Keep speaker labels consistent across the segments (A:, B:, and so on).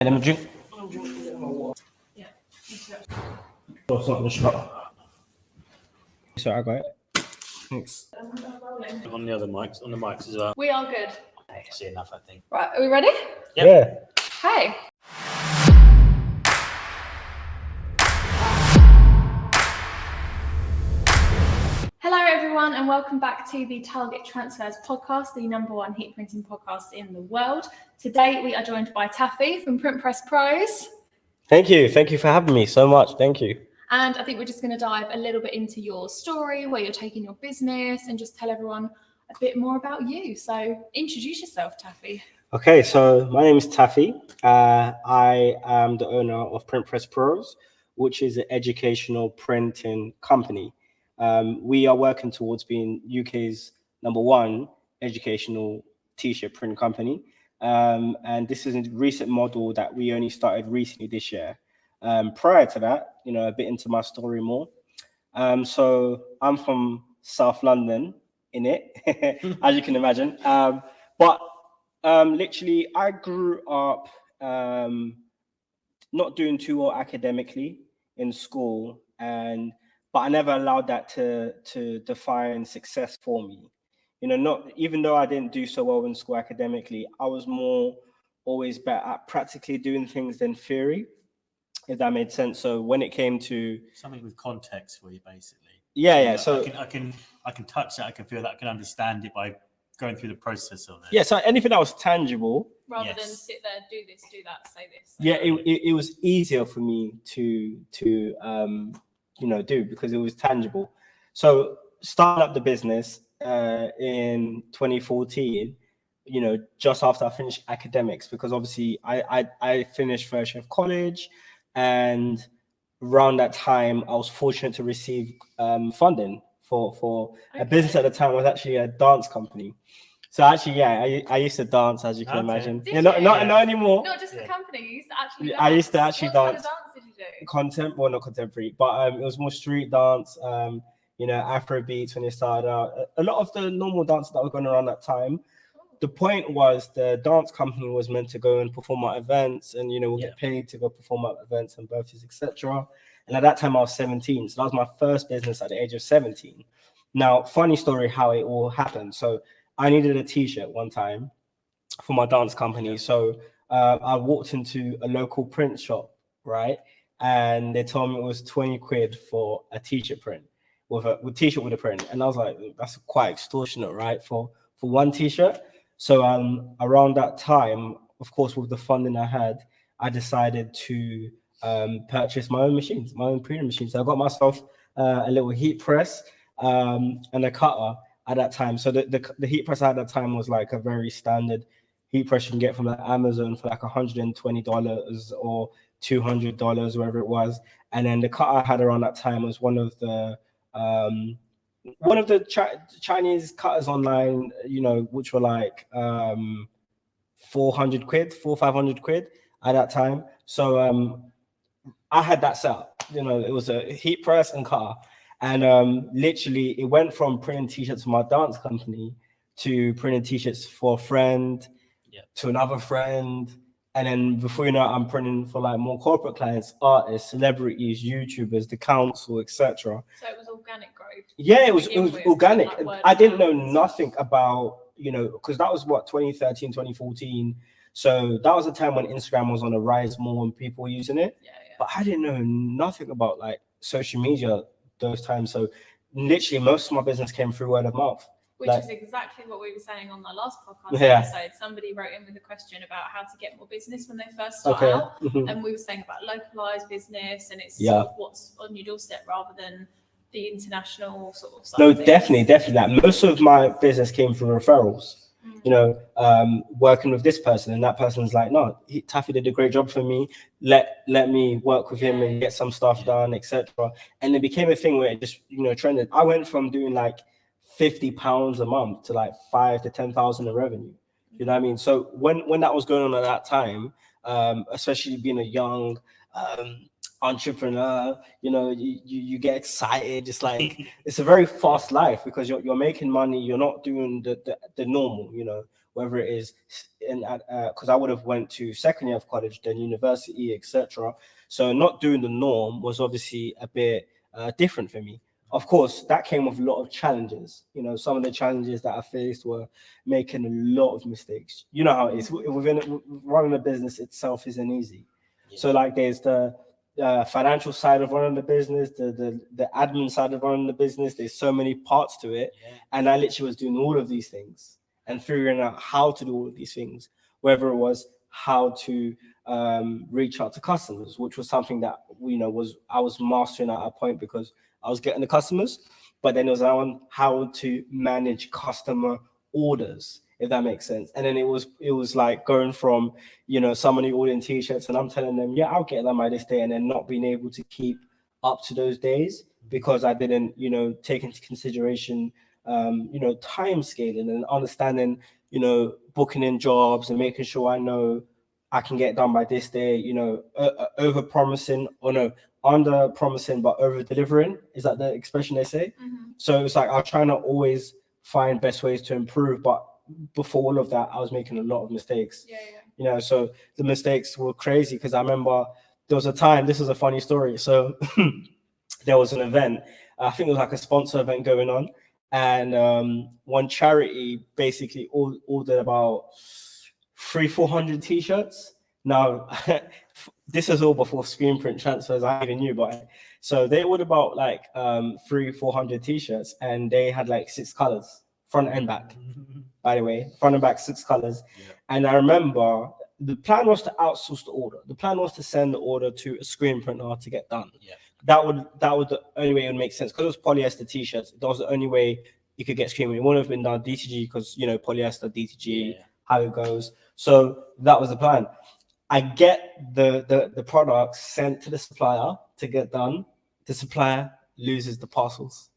A: Let me drink. Yeah. Oh, it's not in the shot. So I got it. Thanks.
B: On the other mics, on the mics as well.
C: We are good.
B: I see enough, I think.
C: Right, are we ready?
B: Yep.
A: Yeah.
C: Hey. Hello everyone and welcome back to the Target Transfers podcast, the #1 heat printing podcast in the world. Today we are joined by Taffy from Print Press Pros.
A: Thank you for having me so much. Thank you.
C: And I think we're just going to dive a little bit into your story, where you're taking your business, and just tell everyone a bit more about you. So introduce yourself, Taffy.
A: Okay, so my name is Taffy. I am the owner of Print Press Pros, which is an educational printing company. We are working towards being UK's #1 educational t-shirt print company. And this is a recent model that we only started recently this year. Prior to that, a bit into my story more. So I'm from South London, as you can imagine. But literally, I grew up not doing too well academically in school, but I never allowed that to define success for me. Not even though I didn't do so well in school academically, I was more always better at practically doing things than theory, if that made sense. So when it came to
B: something with context for you, basically.
A: Yeah. So
B: I can touch that. I can feel that. I can understand it by going through the process of it.
A: Yeah. So anything that was tangible,
C: rather than sit there, do this, do that, say this.
A: Yeah, it was easier for me to do because it was tangible. So starting up the business in 2014, just after I finished academics, because obviously I finished first year of college, and around that time I was fortunate to receive funding for a business at the time. Was actually a dance company. So actually, I used to dance, as you can imagine. Not anymore.
C: Not just the company. You used to actually dance.
A: I used to actually
C: what
A: dance.
C: What kind of dance did you do?
A: Well, not contemporary, but it was more street dance. Afro beats when it started out. A lot of the normal dances that were going around that time. The point was the dance company was meant to go and perform at events, and we'll get paid to go perform at events and birthdays, etc. And at that time I was 17, so that was my first business at the age of 17. Now, funny story how it all happened. So I needed a t-shirt one time for my dance company. So I walked into a local print shop, right? And they told me it was 20 quid for a t-shirt print, with t-shirt with a print. And I was like, that's quite extortionate, right? For one t-shirt. So around that time, of course, with the funding I had, I decided to purchase my own machines, my own printing machines. So I got myself a little heat press and a cutter at that time. So the heat press at that time was like a very standard heat press you can get from like Amazon for like $120 or $200, wherever it was. And then the cutter I had around that time was one of the Chinese cutters online, which were like 400 quid, 500 quid at that time. So I had that set up. It was a heat press and cutter. And literally, it went from printing t-shirts for my dance company to printing t-shirts for a friend, to another friend. And then before you know it, I'm printing for like more corporate clients, artists, celebrities, YouTubers, the council, etc.
C: So it was organic growth.
A: Yeah, it was organic. I didn't know nothing about, because that was 2013, 2014. So that was a time when Instagram was on the rise more and people were using it. Yeah. But I didn't know nothing about like social media those times. So literally most of my business came through word of mouth.
C: Which is exactly what we were saying on the last podcast episode. Somebody wrote in with a question about how to get more business when they first start out. And we were saying about localized business, and it's sort of what's on your doorstep rather than the international sort of side.
A: No, definitely. Like most of my business came from referrals. Working with this person, and that person's like, no, Taffy did a great job for me. Let me work with him and get some stuff done, etc. And it became a thing where it just trended. I went from doing like £50 a month to like 5,000 to 10,000 in revenue. You know what I mean? So when that was going on at that time, especially being a young entrepreneur, you get excited. It's like it's a very fast life because you're making money. You're not doing the normal, whether it is in because I would have went to second year of college, then university, etc. So not doing the norm was obviously a bit different for me. Of course, that came with a lot of challenges. You know, some of the challenges that I faced were making a lot of mistakes. You know how it is. Within running a business itself isn't easy.
D: Yeah.
A: So like there's the financial side of running the business, the admin side of running the business. There's so many parts to it.
D: Yeah.
A: And I literally was doing all of these things and figuring out how to do all of these things, whether it was how to reach out to customers, which was something that I was mastering at a point because I was getting the customers, but then it was on how to manage customer orders, if that makes sense. And then it was like going from somebody ordering t-shirts and I'm telling them, yeah, I'll get them by this day, and then not being able to keep up to those days because I didn't take into consideration time scaling and understanding booking in jobs and making sure I know I can get done by this day, over promising or no, under promising but over delivering. Is that the expression they say?
C: Mm-hmm.
A: So it's like I'll try to always find best ways to improve, but before all of that I was making a lot of mistakes. So the mistakes were crazy because I remember there was a time, this is a funny story, so there was an event, I think it was like a sponsor event going on, and one charity basically ordered about 300-400 t-shirts. Now this is all before screen print transfers, I even knew, but so they ordered about like 300-400 t-shirts, and they had like 6 colors, front and back, by the way, front and back, 6 colors.
D: Yeah.
A: And I remember the plan was to outsource the order. The plan was to send the order to a screen printer to get done.
D: Yeah.
A: That would the only way it would make sense, because it was polyester t-shirts. That was the only way you could get screen print. It wouldn't have been done DTG because polyester, DTG, how it goes. So that was the plan. I get the product sent to the supplier to get done. The supplier loses the parcels.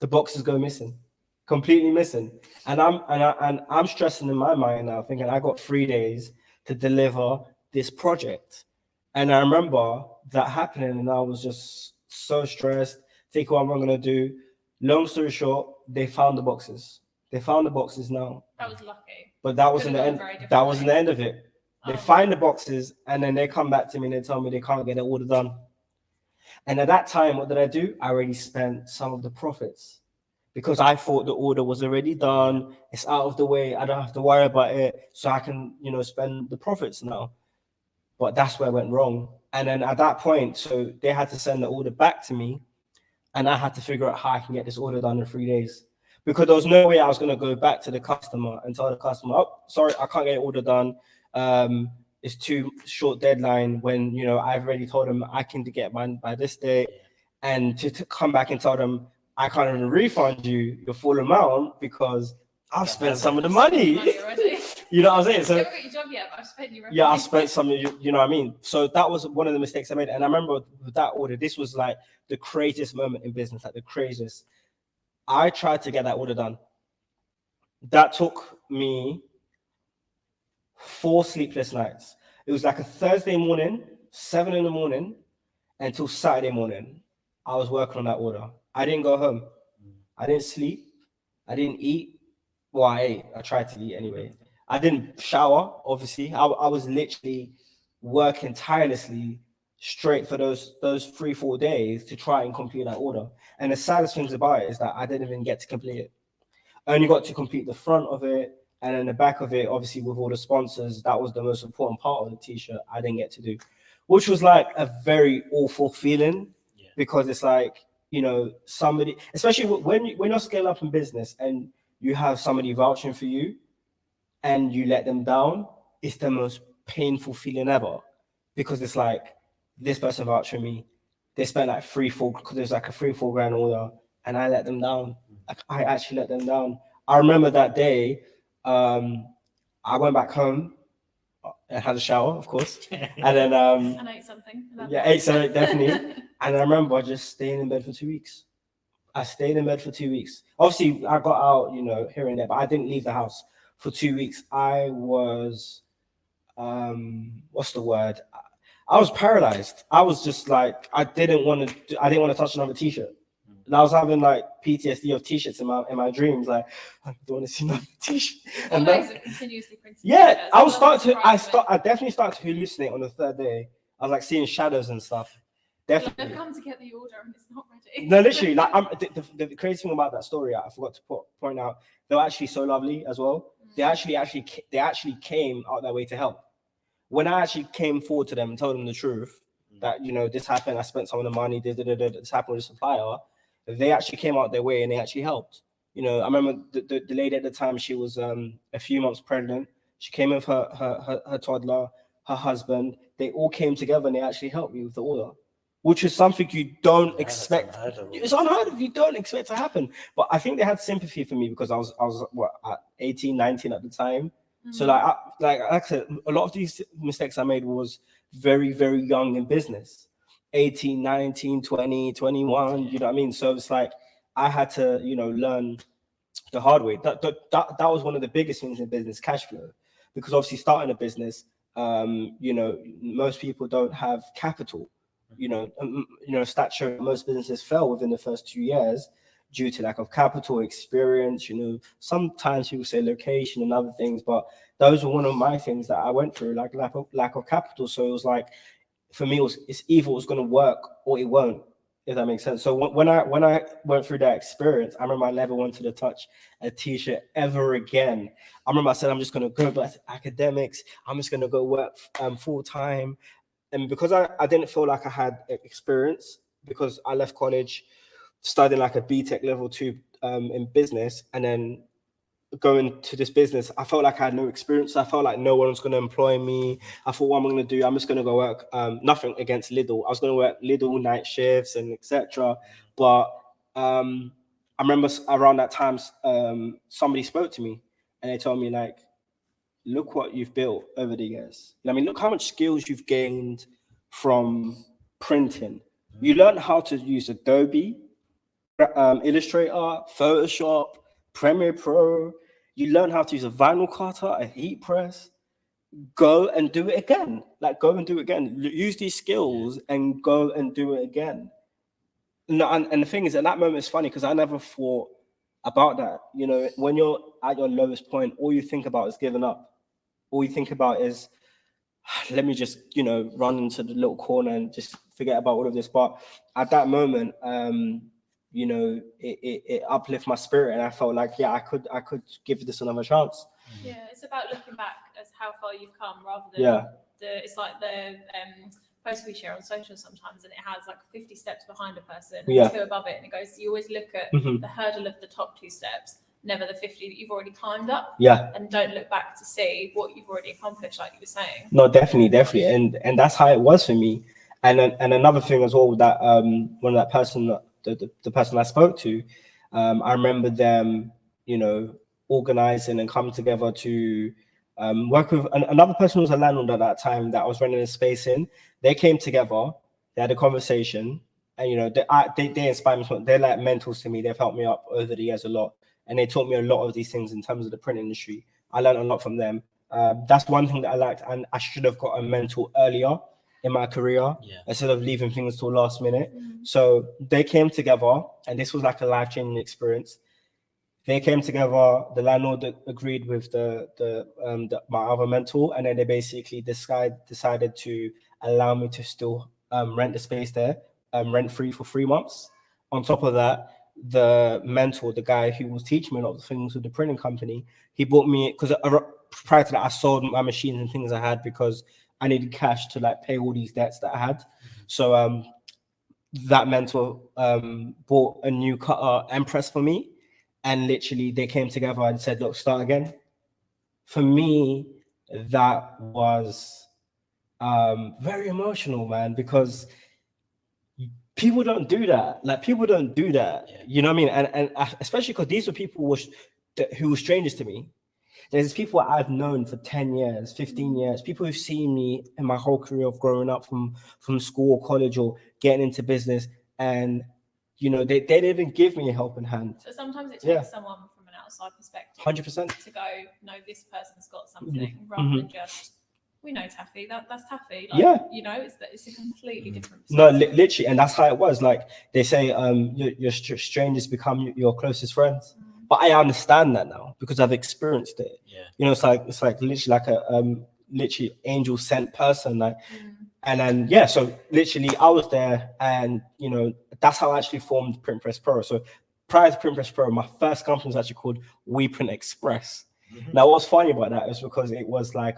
A: The boxes go missing, completely missing. And I'm stressing in my mind now, thinking I got 3 days to deliver this project. And I remember that happening, and I was just so stressed, thinking what am I gonna do? Long story short, they found the boxes. They found the boxes now.
C: That was lucky.
A: But that wasn't the end. That wasn't the end of it. They find the boxes, and then they come back to me and they tell me they can't get the order done. And at that time, what did I do? I already spent some of the profits because I thought the order was already done. It's out of the way. I don't have to worry about it. So I can, spend the profits now. But that's where I went wrong. And then at that point, so they had to send the order back to me, and I had to figure out how I can get this order done in 3 days. Because there was no way I was going to go back to the customer and tell the customer, oh, sorry, I can't get the order done. It's too short deadline, when I've already told them I can get mine by this day, and to come back and tell them I can't even refund you your full amount because I've spent some of the money. You know what I'm saying? So
C: you haven't got your job yet, but I've spent your
A: I spent some, you know what I mean? So that was one of the mistakes I made. And I remember with that order, this was like the craziest moment in business, like the craziest. I tried to get that order done. That took me 4 sleepless nights. It was like a Thursday morning, 7 a.m, until Saturday morning. I was working on that order. I didn't go home. I didn't sleep. I didn't eat. Well, I ate. I tried to eat anyway. I didn't shower, obviously. I was literally working tirelessly straight for those 3-4 days to try and complete that order. And the saddest things about it is that I didn't even get to complete it. I only got to complete the front of it, and then the back of it, obviously with all the sponsors. That was the most important part of the t-shirt I didn't get to do, which was like a very awful feeling, because it's like, somebody, especially when you're scaling up in business and you have somebody vouching for you and you let them down, it's the most painful feeling ever, because it's like, this person vouched for me. They spent like 3-4, because there's like a 3-4 grand order, and I let them down. Like, I actually let them down. I remember that day, I went back home and had a shower, of course, and then
C: and ate something.
A: ate something, definitely. And I remember just staying in bed for 2 weeks. I stayed in bed for 2 weeks. Obviously, I got out, here and there, but I didn't leave the house for 2 weeks. I was, what's the word? I was paralyzed. I was just like, I didn't want to touch another t-shirt. And I was having like PTSD of t-shirts in my dreams. Like, I don't want to see no t-shirt. And
C: Amazing, continuously printing
A: yeah,
C: t-shirts.
A: I was
C: I
A: I definitely started to hallucinate on the third day. I was like seeing shadows and stuff. Definitely.
C: They've come to get the order and it's not ready.
A: No, literally, like the crazy thing about that story, I forgot to point out, they were actually so lovely as well. They actually came out their way to help. When I actually came forward to them and told them the truth, that this happened, I spent some of the money, this happened with the supplier, they actually came out their way and they actually helped. I remember the lady at the time, she was a few months pregnant. She came with her toddler, her husband. They all came together and they actually helped me with the order, which is something you don't expect. It's unheard of. You don't expect to happen. But I think they had sympathy for me because I was what, at 18, 19 at the time. So like I said, a lot of these mistakes I made was very, very young in business. 18, 19, 20, 21, you know what I mean? So it's like I had to, learn the hard way. That was one of the biggest things in business, cash flow. Because obviously starting a business, most people don't have capital. Stats show most businesses fell within the first 2 years due to lack of capital, experience. Sometimes people say location and other things, but those were one of my things that I went through, like lack of capital. So it was like, for me, it's either it's going to work or it won't, if that makes sense. So when I went through that experience, I remember I never wanted to touch a t-shirt ever again. I remember I said, I'm just going to go back to academics. I'm just going to go work full time. And because I didn't feel like I had experience, because I left college studying like a BTEC level 2 in business, and then going to this business, I felt like I had no experience. I felt like no one was going to employ me. I thought, what am I going to do? I'm just going to go work. Nothing against Lidl. I was going to work Lidl night shifts and etc. But I remember around that time, somebody spoke to me and they told me, like, look what you've built over the years. I mean, look how much skills you've gained from printing. You learn how to use Adobe, Illustrator, Photoshop, Premiere Pro. You learn how to use a vinyl cutter, a heat press. Go and do it again. Go and do it again. Use these skills and go and do it again. No, and the thing is, at that moment, it's funny because I never thought about that. When you're at your lowest point, all you think about is giving up. All you think about is, let me just, run into the little corner and just forget about all of this. But at that moment, it uplifted my spirit, and I felt like, yeah, I could give this another chance.
C: Yeah, it's about looking back as how far you've come rather than it's like the post we share on social sometimes, and it has like 50 steps behind a person and 2 above it, and it goes, you always look at the hurdle of the top 2 steps, never the 50 that you've already climbed up. And don't look back to see what you've already accomplished, like you were saying.
A: No, definitely. And that's how it was for me. And another thing as well, that when that person, the person I spoke to, I remember them, organizing and coming together to work with another person who was a landlord at that time that I was renting a space in. They came together, they had a conversation, and they inspire me. They're like mentors to me. They've helped me up over the years a lot, and they taught me a lot of these things in terms of the print industry. I learned a lot from them. That's one thing that I liked, and I should have got a mentor earlier in my career instead of leaving things till last minute. So they came together, and this was like a life-changing experience. They came together. The landlord agreed with my other mentor, and then they basically decided to allow me to still rent the space there, rent free for 3 months. On top of that, the mentor, the guy who was teaching me a lot of things with the printing company, he bought me, because prior to that, I sold my machines and things I had because I needed cash to pay all these debts that I had. So that mentor bought a new cutter and press for me. And literally they came together and said, look, start again. For me, that was very emotional, man, because people don't do that. People don't do that. You know what I mean? And especially because these were people who were strangers to me. There's people I've known for 10 years, 15 years, people who've seen me in my whole career of growing up from school or college or getting into business. And they didn't even give me a helping hand.
C: So sometimes it takes someone from an outside perspective
A: 100%
C: to go, no, this person's got something, rather than just we know Taffy. That's Taffy. Like,
A: Yeah.
C: You know, it's a completely different.
A: No, literally, and that's how it was. Like they say, your strangers become your closest friends. But I understand that now because I've experienced it.
B: Yeah.
A: You know, it's like literally like a literally angel sent person. Like, and then yeah, so literally I was there, and you know that's how I actually formed Print Press Pro. So prior to Print Press Pro, my first company was actually called We Print Express. Now, what's funny about that is because it was like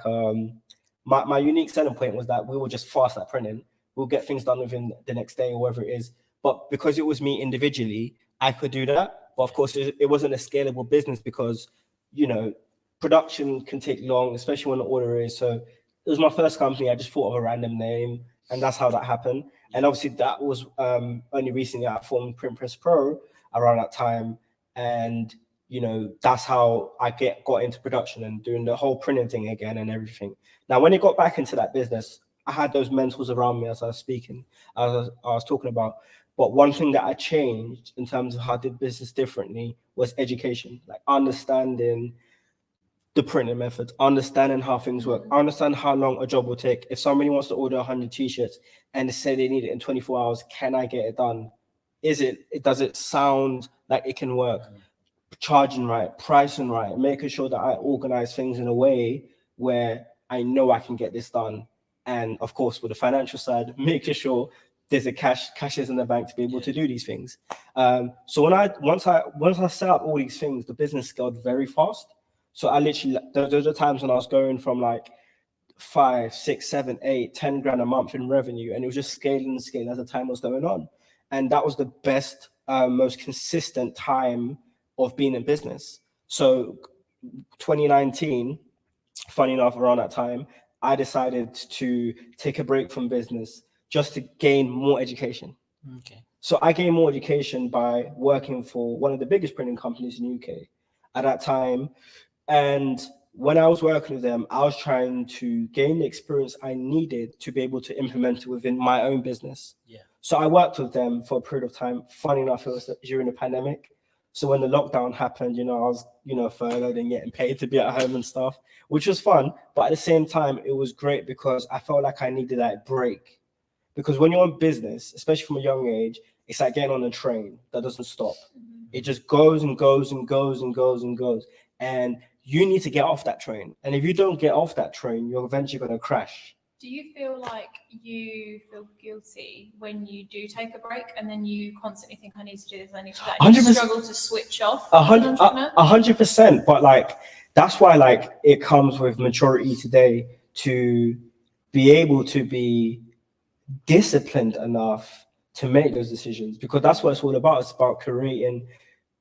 A: my unique selling point was that we were just fast at printing. We'll get things done within the next day or whatever it is. But because it was me individually, I could do that. But of course, it wasn't a scalable business because, you know, production can take long, especially when the order is. So it was my first company. I just thought of a random name, and that's how that happened. And obviously, that was only recently I formed Print Press Pro around that time. And, you know, that's how I got into production and doing the whole printing thing again and everything. Now, when it got back into that business, I had those mentors around me as I was speaking, as I was talking about. But one thing that I changed in terms of how I did business differently was education, like understanding the printing methods, understanding how things work, understand how long a job will take. If somebody wants to order 100 t-shirts and they say they need it in 24 hours, can I get it done? Does it sound like it can work? Charging right, pricing right, making sure that I organize things in a way where I know I can get this done. And of course, with the financial side, making sure there's a cash is in the bank to be able to do these things. So once I set up all these things, the business scaled very fast. So I literally, those are times when I was going from like 5, 6, 7, 8, 10 grand a month in revenue, and it was just scaling as the time was going on. And that was the best, most consistent time of being in business. So 2019, funny enough, around that time, I decided to take a break from business just to gain more education.
B: Okay.
A: So I gained more education by working for one of the biggest printing companies in the UK at that time. And when I was working with them, I was trying to gain the experience I needed to be able to implement it within my own business.
B: Yeah.
A: So I worked with them for a period of time. Funny enough, it was during the pandemic. So when the lockdown happened, you know, I was, you know, furloughed and getting paid to be at home and stuff, which was fun. But at the same time, it was great because I felt like I needed that break. Because when you're in business, especially from a young age, it's like getting on a train that doesn't stop. It just goes and goes and goes and goes and goes. And you need to get off that train. And if you don't get off that train, you're eventually going to crash.
C: Do you feel like you feel guilty when you do take a break and then you constantly think, I need to do this, I need to do that, and you struggle to switch off?
A: 100%. But like, that's why like it comes with maturity today to be able to be disciplined enough to make those decisions, because that's what it's all about. It's about creating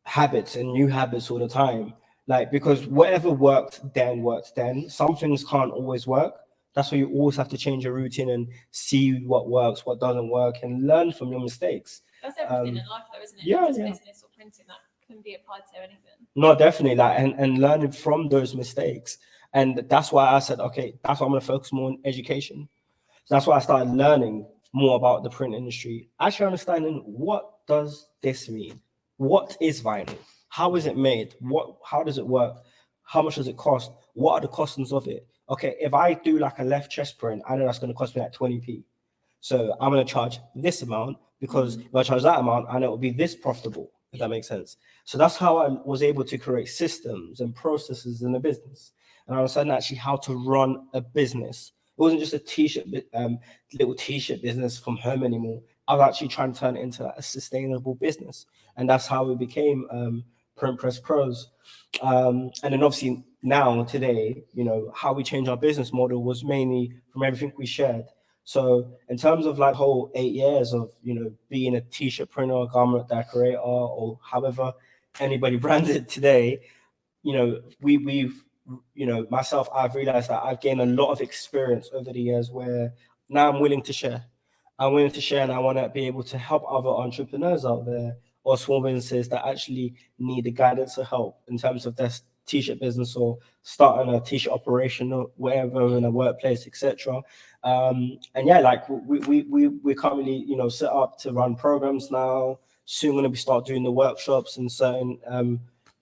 A: habits and new habits all the time. Like, because whatever worked then. Some things can't always work. That's why you always have to change your routine and see what works, what doesn't work, and learn from your mistakes.
C: That's everything in life, though, isn't it?
A: Yeah,
C: Not just
A: yeah.
C: business or printing, that can be applied to anything.
A: No, definitely. Like, and learning from those mistakes. And that's why I said, okay, that's why I'm going to focus more on education. So that's why I started learning more about the print industry. Actually understanding, what does this mean? What is vinyl? How is it made? How does it work? How much does it cost? What are the costings of it? Okay, if I do like a left chest print, I know that's going to cost me like 20p. So I'm going to charge this amount, because if I charge that amount, I know it will be this profitable, if that makes sense. So that's how I was able to create systems and processes in the business. And I understand actually how to run a business. It wasn't just a t-shirt, little t-shirt business from home anymore. I was actually trying to turn it into a sustainable business. And that's how we became Print Press Pros. And then obviously now, today, you know, how we changed our business model was mainly from everything we shared. So in terms of like whole 8 years of, you know, being a t-shirt printer, garment decorator, or however anybody brands it today, you know, we've, you know, myself, I've realized that I've gained a lot of experience over the years where now I'm willing to share. I'm willing to share, and I want to be able to help other entrepreneurs out there or small businesses that actually need the guidance or help in terms of their t-shirt business or starting a t-shirt operation or wherever in a workplace, etc. And yeah, like we currently, you know, set up to run programs now. Soon going to be start doing the workshops in certain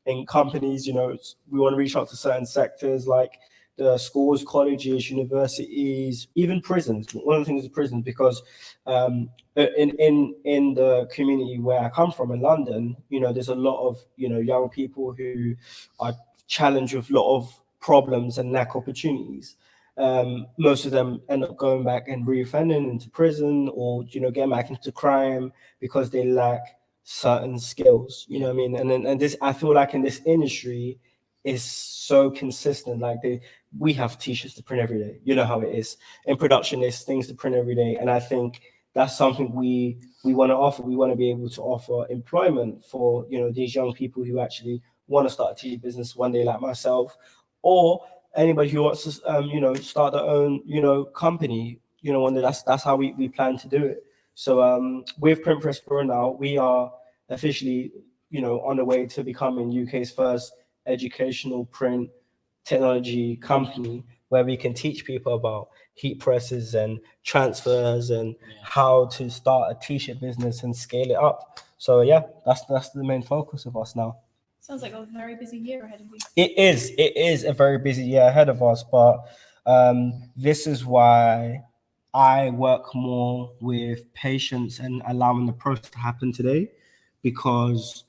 A: in companies. You know, we want to reach out to certain sectors like the schools, colleges, universities, even prisons. One of the things is prisons, because in the community where I come from in London, there's a lot of young people who are challenged with a lot of problems and lack opportunities. Most of them end up going back and reoffending into prison, or getting back into crime because they lack certain skills. You know what I mean? And this, I feel like in this industry, is so consistent. Like we have t-shirts to print every day. You know how it is in production. There's things to print every day, and I think that's something we want to offer. We want to be able to offer employment for these young people who actually want to start a tea business one day, like myself, or anybody who wants to start their own company. One day. That's how we plan to do it. So with Print Press Pro now, we are officially on the way to becoming UK's first educational print technology company, where we can teach people about heat presses and transfers and how to start a t-shirt business and scale it up. So yeah, that's the main focus of us now.
C: Sounds like a very busy year ahead of you.
A: It is a very busy year ahead of us, but this is why I work more with patience and allowing the process to happen today, because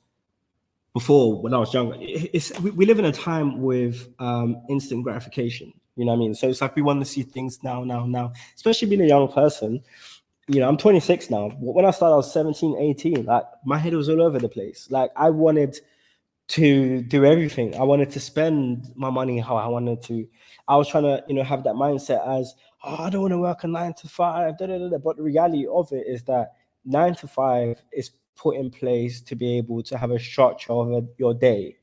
A: before, when I was younger, we live in a time with instant gratification. You know what I mean? So it's like we want to see things now. Especially being a young person. I'm 26 now. When I started, I was 17, 18. Like my head was all over the place. Like I wanted to do everything. I wanted to spend my money how I wanted to. I was trying to, have that mindset as, I don't want to work a 9 to 5. But the reality of it is that 9 to 5 is put in place to be able to have a structure of your day.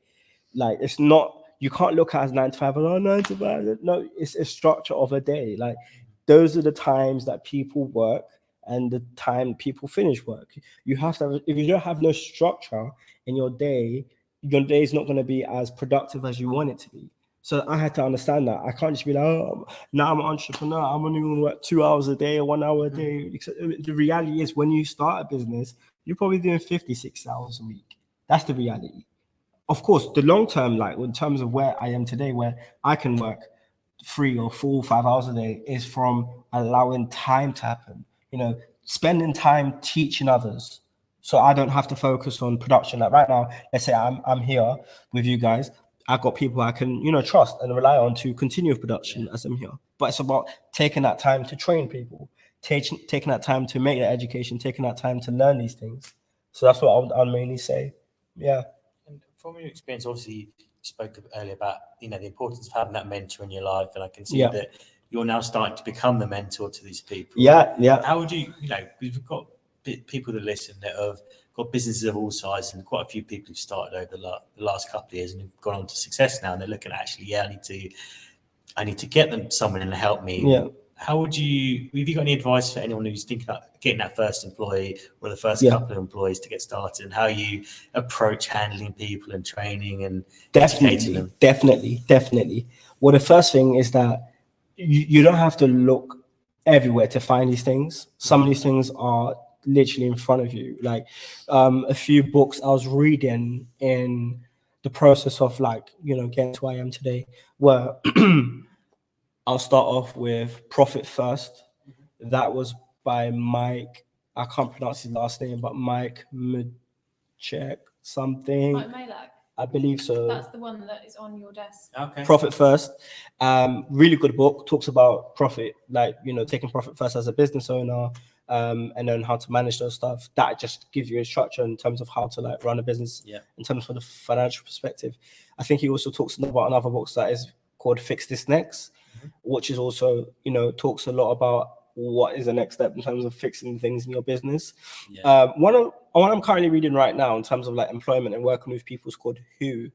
A: Like it's not, you can't look at it as 9 to 5 and 9 to 5. No, it's a structure of a day. Like those are the times that people work and the time people finish work. You have to have, if you don't have no structure in your day is not going to be as productive as you want it to be. So I had to understand that. I can't just be like, oh, now I'm an entrepreneur, I'm only going to work 2 hours a day or 1 hour a day. The reality is when you start a business, you're probably doing 56 hours a week. That's the reality. Of course, the long term, like in terms of where I am today, where I can work 3 or 4, 5 hours a day, is from allowing time to happen. Spending time teaching others. So I don't have to focus on production. Like right now, let's say I'm here with you guys. I've got people I can, trust and rely on to continue with production as I'm here. But it's about taking that time to train people, taking that time to make that education, taking that time to learn these things. So that's what I'll mainly say. Yeah.
B: And from your experience, obviously, you spoke earlier about, the importance of having that mentor in your life. And I can see that you're now starting to become the mentor to these people.
A: Yeah.
B: How would you, we've got people that listen that have got businesses of all sizes, and quite a few people who've started over the last couple of years and have gone on to success now, and they're looking at actually, I need to get them someone in to help me.
A: Yeah.
B: How would you, have you got any advice for anyone who's thinking about getting that first employee or the first couple of employees to get started, and how you approach handling people and training and educating them?
A: Definitely. Well, the first thing is that you don't have to look everywhere to find these things. Some of these things are literally in front of you. Like a few books I was reading in the process of getting to where I am today were I'll start off with Profit First. That was by Mike. I can't pronounce his last name, but Mike Machek something.
C: Mike Malak.
A: I believe so.
C: That's the one that is on your desk.
B: Okay.
A: Profit First. Really good book. Talks about profit, taking profit first as a business owner, and then how to manage those stuff. That just gives you a structure in terms of how to run a business. In terms of the financial perspective. I think he also talks about another book that is called Fix This Next, which is also, talks a lot about what is the next step in terms of fixing things in your business. One I'm currently reading right now in terms of employment and working with people is called Who.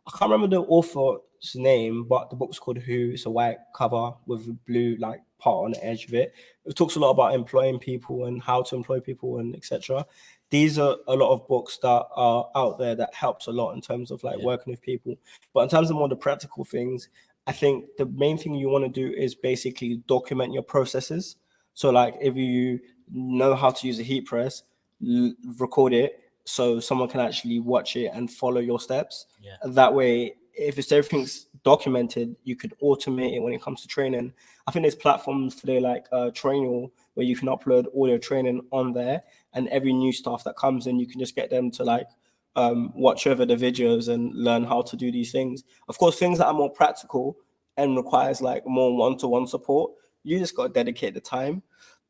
A: I can't remember the author's name, but the book's called Who. It's a white cover with a blue part on the edge of it. It talks a lot about employing people and how to employ people and etc. These are a lot of books that are out there that helps a lot in terms of working with people. But in terms of more the practical things, I think the main thing you want to do is basically document your processes. So if you know how to use a heat press, record it so someone can actually watch it and follow your steps. That way if it's everything's documented, you could automate it when it comes to training. I think there's platforms today like Trainwheel where you can upload all your training on there, and every new staff that comes in, you can just get them to like watch over the videos and learn how to do these things. Of course, things that are more practical and requires like more one-to-one support, you just got to dedicate the time.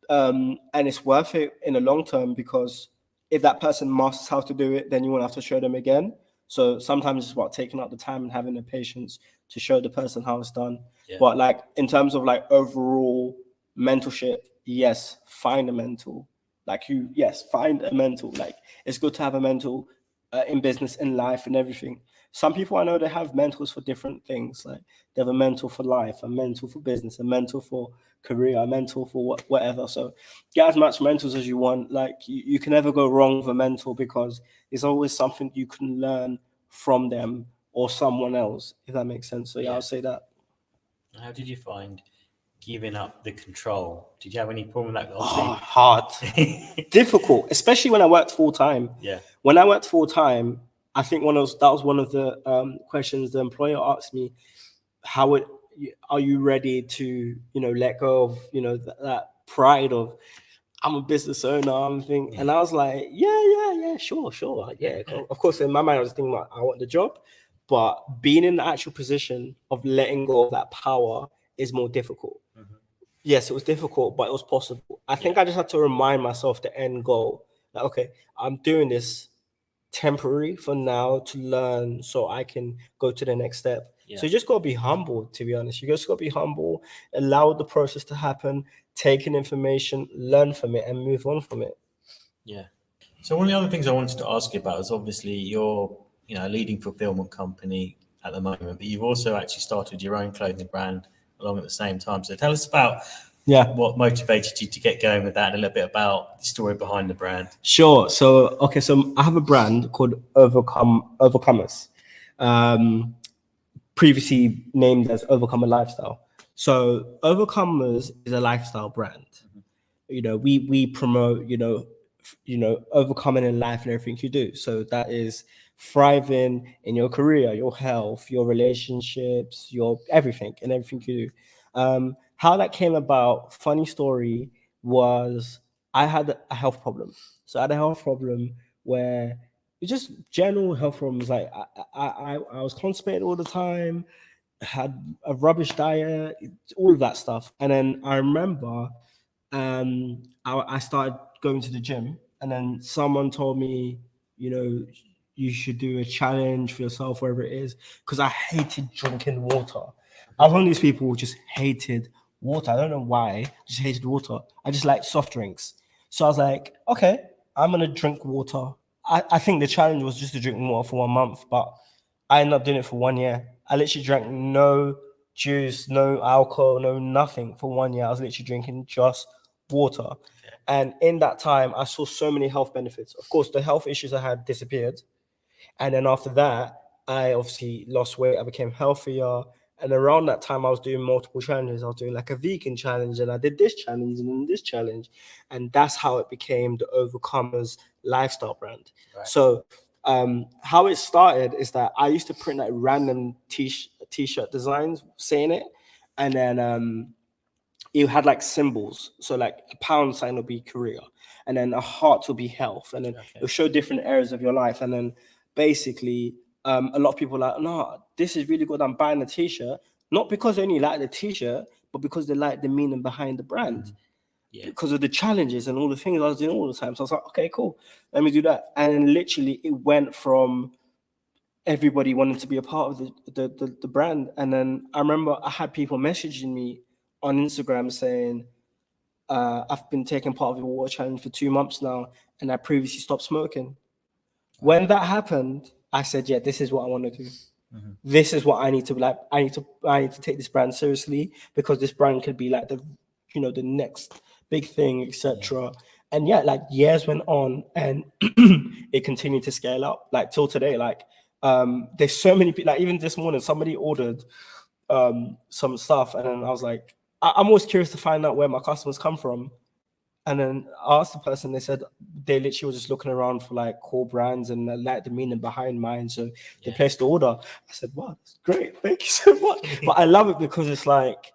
A: And it's worth it in the long term, because if that person masters how to do it, then you won't have to show them again. So sometimes it's about taking out the time and having the patience to show the person how it's done.
B: Yeah.
A: But like in terms of like overall mentorship, yes, find a mentor. Find a mentor. Like it's good to have a mentor in business, in life, and everything. Some people I know, they have mentors for different things. Like they have a mentor for life, a mentor for business, a mentor for career, a mentor for whatever. So get as much mentors as you want. Like you can never go wrong with a mentor, because there's always something you can learn from them or someone else, if that makes sense. So yeah, I'll say that.
B: How did you find giving up the control? Did you have any problem with that?
A: Hard. Difficult, especially when I worked full time.
B: Yeah.
A: When I worked full time, I think that was one of the questions the employer asked me. Are you ready to, let go of, that pride of, I'm a business owner, and I was like, yeah, sure. Yeah. Of course, in my mind, I was thinking about, I want the job, but being in the actual position of letting go of that power is more difficult.
B: Mm-hmm.
A: Yes, it was difficult, but it was possible. I think I just had to remind myself the end goal. Like, okay, I'm doing this temporary for now to learn so I can go to the next step.
B: Yeah.
A: So you just got to be humble, to be honest. You just got to be humble, allow the process to happen, take in information, learn from it, and move on from it.
B: Yeah. So one of the other things I wanted to ask you about is, obviously you're, a leading fulfillment company at the moment, but you've also actually started your own clothing brand along at the same time. So tell us about what motivated you to get going with that, and a little bit about the story behind the brand.
A: Sure. So I have a brand called OVRCMRS, previously named as Overcomer Lifestyle. So Overcomers is a lifestyle brand. Mm-hmm. We promote, overcoming in life and everything you do. So that is thriving in your career, your health, your relationships, your everything you do. How that came about, funny story, was I had a health problem. So I had a health problem where it's just general health problems. Like I was constipated all the time, had a rubbish diet, all of that stuff. And then I remember I started going to the gym, and then someone told me, you should do a challenge for yourself, wherever it is, because I hated drinking water. I was one of these people who just hated water. I don't know why. I just hated water. I just like soft drinks. So I was like, okay, I'm going to drink water. I think the challenge was just to drink water for 1 month, but I ended up doing it for 1 year. I literally drank no juice, no alcohol, no nothing for 1 year. I was literally drinking just water. And in that time, I saw so many health benefits. Of course, the health issues I had disappeared. And then after that, I obviously lost weight. I became healthier. And around that time, I was doing multiple challenges. I was doing like a vegan challenge, and I did this challenge and then this challenge. And that's how it became the Overcomers lifestyle brand. Right. So how it started is that I used to print like random t-shirt designs saying it. And then it had like symbols. So like a pound sign would be career, and then a heart will be health. And then it'll show different areas of your life. And then basically, a lot of people are like, no, this is really good. I'm buying the t-shirt, not because they only like the t-shirt, but because they like the meaning behind the brand. Yeah. Because of the challenges and all the things I was doing all the time. So I was like, okay, cool, let me do that. And literally it went from everybody wanting to be a part of the brand. And then I remember I had people messaging me on Instagram saying, I've been taking part of the water challenge for 2 months now, and I previously stopped smoking. When that happened, I said, yeah, this is what I want to do. Mm-hmm. This is what I need to like. I need to take this brand seriously, because this brand could be like the next big thing, etc. Yeah. And yeah, like years went on, and it continued to scale up, like till today. Like there's so many people. Like even this morning, somebody ordered some stuff, and then I was like, I'm always curious to find out where my customers come from. And then I asked the person, they said they literally were just looking around for like core brands and like the meaning behind mine. So they placed the order. I said, wow, that's great. Thank you so much. But I love it because it's like,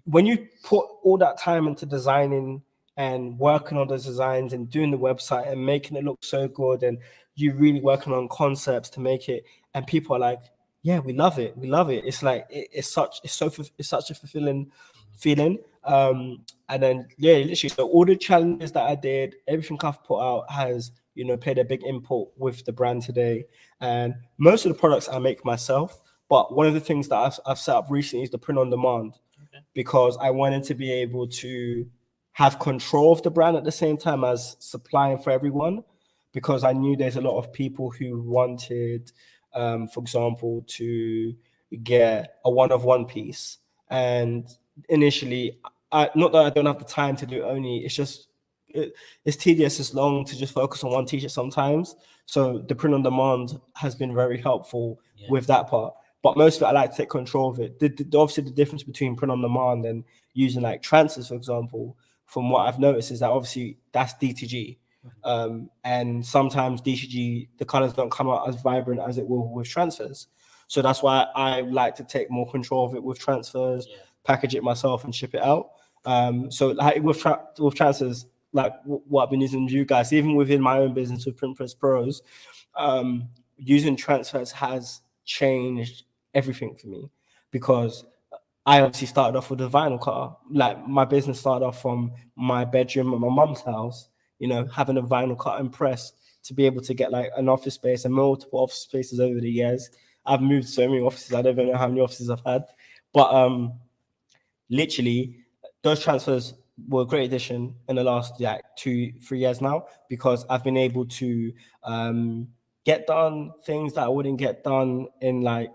A: when you put all that time into designing and working on those designs and doing the website and making it look so good, and you really working on concepts to make it, and people are like, yeah, we love it. It's like, it's such a fulfilling feeling. And then, yeah, literally, so all the challenges that I did, everything I've put out has, you know, played a big input with the brand today. And most of the products I make myself, but one of the things that I've set up recently is the print on demand, because I wanted to be able to have control of the brand at the same time as supplying for everyone, because I knew there's a lot of people who wanted, for example, to get a one-of-one piece. And initially, not that I don't have the time to do it only, it's just, it's tedious, it's long to just focus on one t-shirt sometimes. So the print on demand has been very helpful with that part. But most of it, I like to take control of it. Obviously, the difference between print on demand and using like transfers, for example, from what I've noticed, is that obviously that's DTG. And sometimes DTG, the colors don't come out as vibrant as it will with transfers. So that's why I like to take more control of it with transfers, package it myself and ship it out. So like with transfers, like what I've been using with you guys, even within my own business with Printpress Pros, using transfers has changed everything for me, because I obviously started off with a vinyl cutter. Like my business started off from my bedroom at my mum's house, you know, having a vinyl cut and press to be able to get like an office space and multiple office spaces over the years. I've moved so many offices, I don't even know how many offices I've had. But literally, those transfers were a great addition in the last like 2-3 years now, because I've been able to get done things that I wouldn't get done in like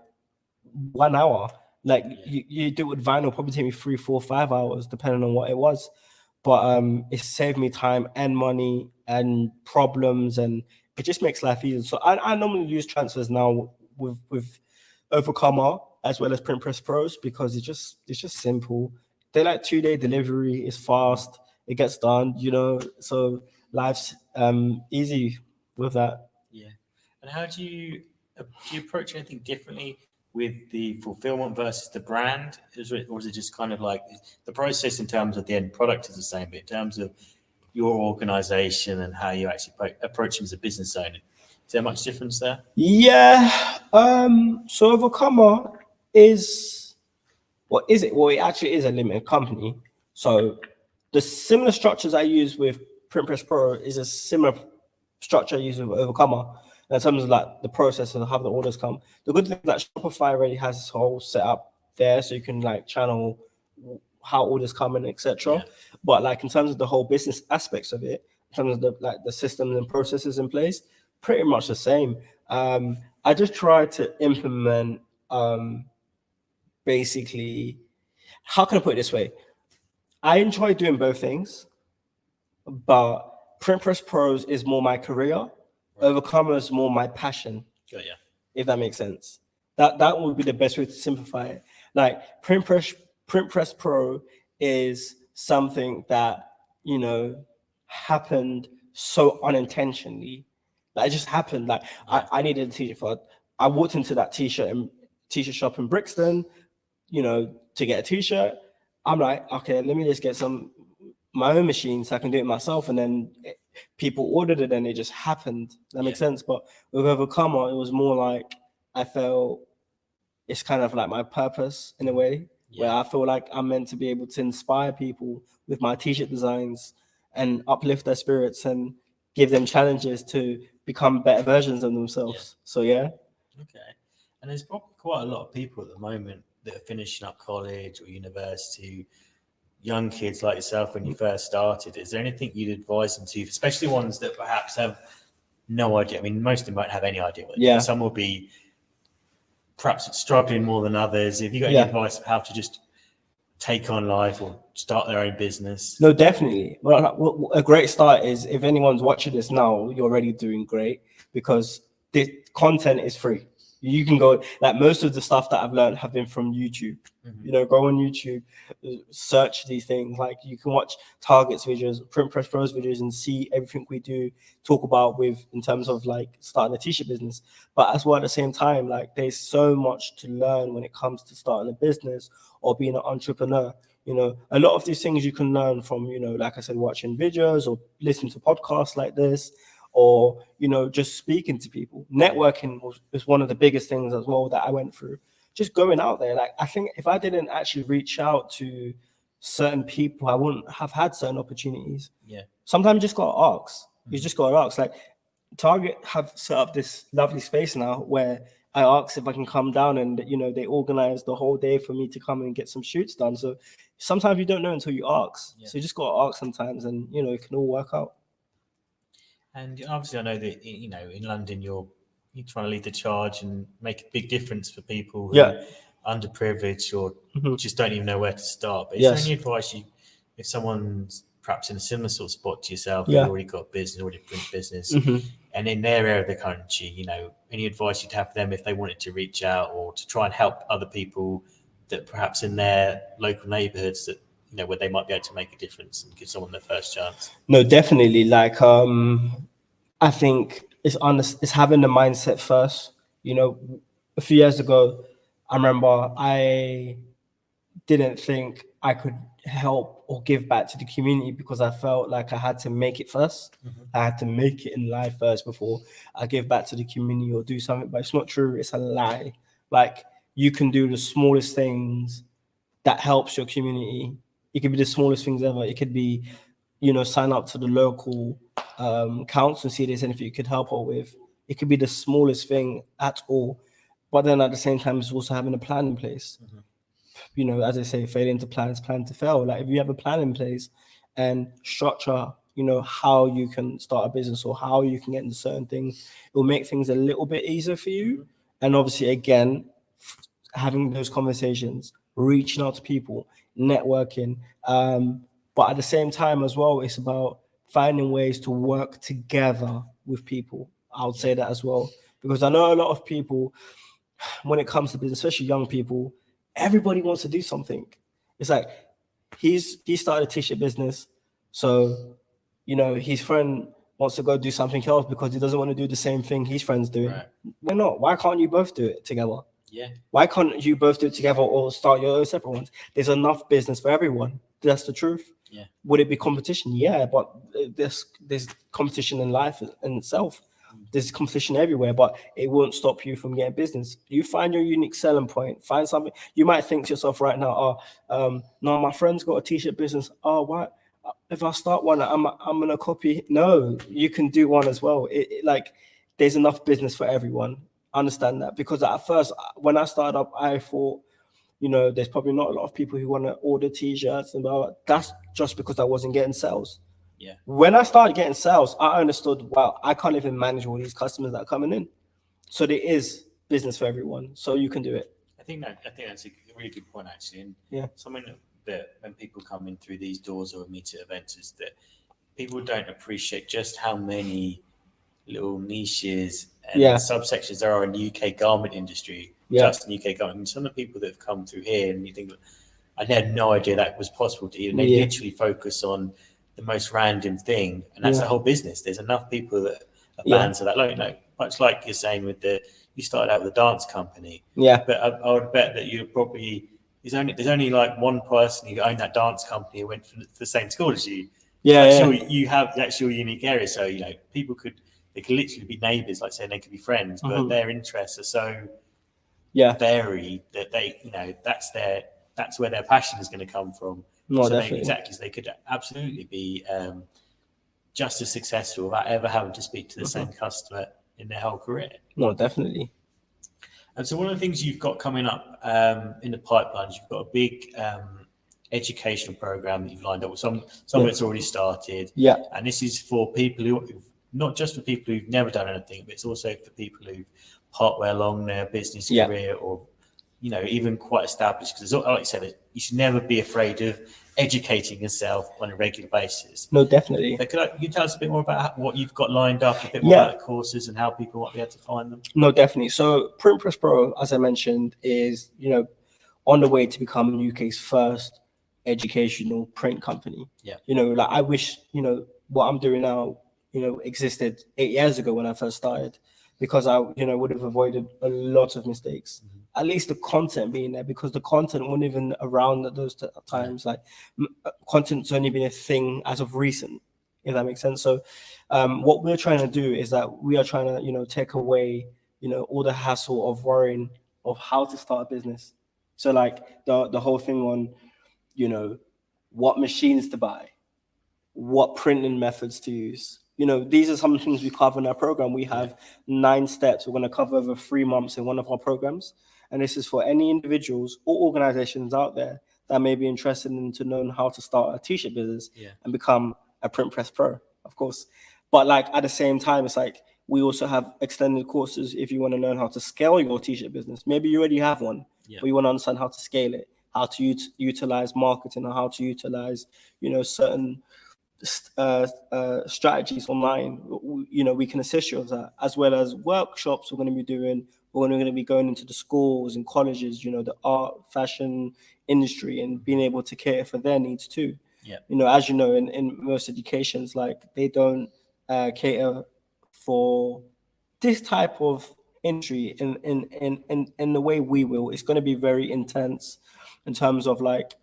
A: 1 hour. Like you do it with vinyl, probably take me 3, 4, 5 hours, depending on what it was. But it saved me time and money and problems, and it just makes life easier. So I normally use transfers now with Overcomer as well as Printpress Pros, because it's just simple. They're like 2-day delivery, it's fast, it gets done, you know. So life's easy with that.
B: Yeah. And how do you approach anything differently with the fulfillment versus the brand? Or is it just kind of like the process in terms of the end product is the same, but in terms of your organization and how you actually approach them as a business owner, is there much difference there?
A: Yeah. So Overcomer is, what is it? Well, it actually is a limited company. So the similar structures I use with Printpress Pro is a similar structure I use with Overcomer, in terms of like the process and how the orders come. The good thing is that Shopify already has this whole setup there, so you can like channel how orders come in, etc. But like in terms of the whole business aspects of it, in terms of the systems and processes in place, pretty much the same. I just try to implement basically, how can I put it this way? I enjoy doing both things, but Printpress Pros is more my career. Overcomer is more my passion. If that makes sense. That would be the best way to simplify it. Like Printpress Pro is something that, you know, happened so unintentionally. Like it just happened. Like I needed a t-shirt I walked into that t-shirt shop in Brixton, you know, to get a t-shirt. I'm like, okay, let me just get my own machine so I can do it myself. And then people ordered it and it just happened. That makes sense. But with Overcomer, it was more like I felt it's kind of like my purpose in a way, where I feel like I'm meant to be able to inspire people with my t-shirt designs and uplift their spirits and give them challenges to become better versions of themselves. So yeah.
B: Okay. And there's probably quite a lot of people at the moment that are finishing up college or university, young kids like yourself when you first started. Is there anything you'd advise them to, especially ones that perhaps have no idea? I mean, most of them won't have any idea what it is. Some will be perhaps struggling more than others. Have you got any advice of how to just take on life or start their own business?
A: No, definitely. Well, a great start is, if anyone's watching this now, you're already doing great, because the content is free. You can go, like most of the stuff that I've learned have been from YouTube. You know, go on YouTube, search these things. Like you can watch Target's videos, Print Press Pro's videos, and see everything we do, talk about with in terms of like starting a t-shirt business. But as well, at the same time, like there's so much to learn when it comes to starting a business or being an entrepreneur. You know, a lot of these things you can learn from, you know, like I said, watching videos or listening to podcasts like this, or, you know, just speaking to people. Networking was one of the biggest things as well that I went through. Just going out there. Like, I think if I didn't actually reach out to certain people, I wouldn't have had certain opportunities.
B: Yeah.
A: Sometimes you just got to ask. You just got to ask. Like, Target have set up this lovely space now where I asked if I can come down, and, you know, they organize the whole day for me to come and get some shoots done. So sometimes you don't know until you ask. Yeah. So you just got to ask sometimes, and, you know, it can all work out.
B: And obviously I know that, you know, in London, you're trying to lead the charge and make a big difference for people who are underprivileged or just don't even know where to start. But is there any advice if someone's perhaps in a similar sort of spot to yourself, they've already got a business, already print business, and in their area of the country, you know, any advice you'd have for them if they wanted to reach out or to try and help other people that perhaps in their local neighbourhoods that, you know, where they might be able to make a difference and give someone their first chance?
A: No, definitely. Like, I think it's having the mindset first. You know, a few years ago, I remember I didn't think I could help or give back to the community because I felt like I had to make it first. I had to make it in life first before I give back to the community or do something. But it's not true. It's a lie. Like, you can do the smallest things that helps your community. It could be the smallest things ever. It could be, you know, sign up to the local council and see if there's anything you could help her with. It could be the smallest thing at all. But then at the same time, it's also having a plan in place. You know, as I say, failing to plan is plan to fail. Like, if you have a plan in place and structure, you know, how you can start a business or how you can get into certain things, it will make things a little bit easier for you. And obviously, again, having those conversations, reaching out to people, networking. But at the same time as well, it's about finding ways to work together with people. I would say that as well, because I know a lot of people, when it comes to business, especially young people, everybody wants to do something. It's like he started a t-shirt business, so, you know, his friend wants to go do something else because he doesn't want to do the same thing his friend's doing. Right. Why not? Why can't you both do it together?
B: Yeah.
A: Why can't you both do it together or start your own separate ones? There's enough business for everyone. That's the truth.
B: Yeah.
A: Would it be competition? Yeah, but there's competition in life in itself. There's competition everywhere, but it won't stop you from getting business. You find your unique selling point. Find something. You might think to yourself right now, no, my friend's got a t-shirt business. Oh, why? If I start one, I'm gonna copy. No, you can do one as well. Like, there's enough business for everyone. Understand that, because at first when I started up, I thought, you know, there's probably not a lot of people who want to order t-shirts and blah, blah. That's just because I wasn't getting sales.
B: Yeah.
A: When I started getting sales, I understood, wow, I can't even manage all these customers that are coming in. So there is business for everyone. So you can do it.
B: I think that's a really good point, actually. And something that when people come in through these doors or meet at events is that people don't appreciate just how many little niches and subsections there are in the UK garment industry, just in UK garment. And some of the people that have come through here, and you think, I had no idea that was possible to even. They literally focus on the most random thing, and that's the whole business. There's enough people that are fans of that. Like, you know, much like you're saying with you started out with a dance company. Yeah. But I would bet that you probably there's only like one person who owned that dance company who went to the same school as you. Sure, you have the actual unique area, so, you know, people could literally be neighbours, like saying they could be friends, but their interests are so varied that they, you know, that's where their passion is going to come from.
A: No,
B: so
A: definitely.
B: So they could absolutely be just as successful without ever having to speak to the same customer in their whole career.
A: No, definitely.
B: And so one of the things you've got coming up in the pipelines, you've got a big educational program that you've lined up with. Some of it's already started. Yeah. And this is for people who, not just for people who've never done anything, but it's also for people who've partway along their business career or, you know, even quite established. Because like you said, you should never be afraid of educating yourself on a regular basis.
A: No, definitely.
B: So could you tell us a bit more about what you've got lined up, a bit more about the courses and how people might be able to find them?
A: No, definitely. So Print Press Pro, as I mentioned, is, on the way to become UK's first educational print company.
B: Yeah.
A: Like I wish, what I'm doing now, existed 8 years ago when I first started, because I, would have avoided a lot of mistakes. At least the content being there, because the content wasn't even around at those times. Like content's only been a thing as of recent, if that makes sense. So what we're trying to do is that we are trying to, take away, all the hassle of worrying of how to start a business. So like the whole thing on, what machines to buy, what printing methods to use. These are some things we cover in our program. We have 9 steps. We're going to cover over 3 months in one of our programs. And this is for any individuals or organizations out there that may be interested in to know how to start a t-shirt business and become a Print Press Pro, of course. But like at the same time, it's like we also have extended courses if you want to learn how to scale your t-shirt business. Maybe you already have one, but you want to understand how to scale it, how to utilize marketing, and how to utilize, certain strategies online. We can assist you with that, as well as workshops we're going to be doing. We're going to be going into the schools and colleges, the art, fashion industry, and being able to cater for their needs too. As in most educations, like they don't cater for this type of industry in the way we will. It's going to be very intense in terms of like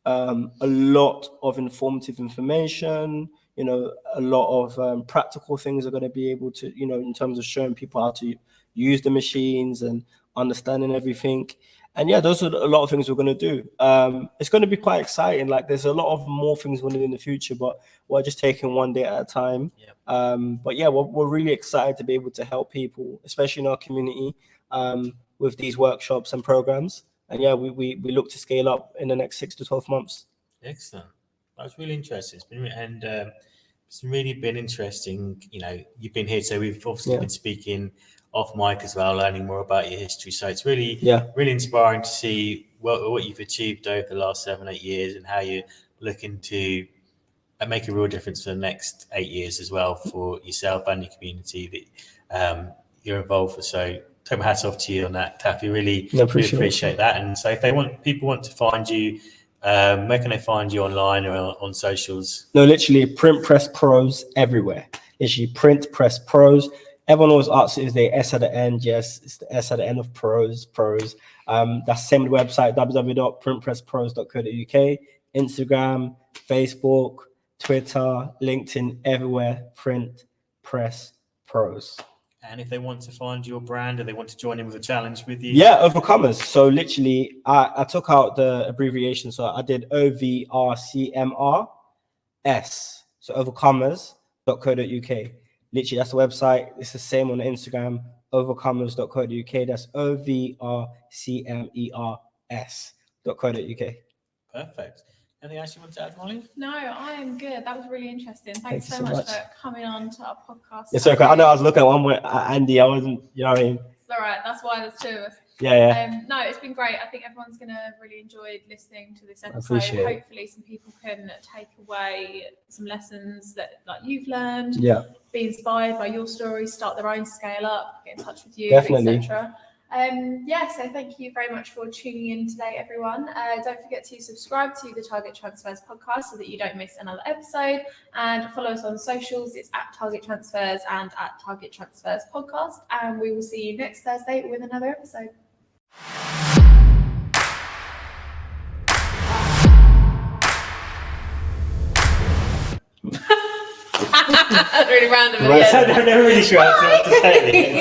A: a lot of informative information, a lot of practical things are going to be able to, in terms of showing people how to use the machines and understanding everything. And those are a lot of things we're going to do. It's going to be quite exciting. Like there's a lot of more things we're going to do in the future, but we're just taking one day at a time. We're really excited to be able to help people, especially in our community, with these workshops and programs. And we look to scale up in the next 6 to 12 months.
B: Excellent. That's really interesting. It's really been interesting. You've been here, so we've obviously been speaking off mic as well, learning more about your history. So it's really inspiring to see what you've achieved over the last 7-8 years and how you're looking to make a real difference for the next 8 years as well for yourself and your community that you're involved with. So take my hats off to you on that, Taffy. Really appreciate that. And so if people want to find you, where can they find you online or on socials?
A: No, literally Print Press Pros everywhere. Literally Print Press Pros. Everyone always asks, is there S at the end? Yes, it's the S at the end of pros. That's the same website, www.printpresspros.co.uk, Instagram, Facebook, Twitter, LinkedIn, everywhere, Print Press Pros.
B: And if they want to find your brand or they want to join in with a challenge with you?
A: OVRCMRS. So literally, I took out the abbreviation. So I did OVRCMRS. So OVRCMRS.co.uk. Literally, that's the website. It's the same on Instagram, OVRCMRS.co.uk. That's OVRCMERS.co.uk.
B: Perfect. Anything else you want to add, Molly?
C: No, I am good. That was really interesting. Thanks so much for coming on to our podcast.
A: It's okay. I know I was looking at one with Andy. I wasn't, you know what I mean?
C: It's all right. That's why there's 2 of us. No, it's been great. I think everyone's going to really enjoy listening to this episode. Hopefully some people can take away some lessons that like you've learned. Be inspired by your story, start their own, scale up, get in touch with you, etc. So thank you very much for tuning in today, everyone. Don't forget to subscribe to the Target Transfers podcast so that you don't miss another episode, and follow us on socials. It's at Target Transfers and at Target Transfers podcast, and we will see you next Thursday with another episode. Really random.
B: I'm never really sure how to say it.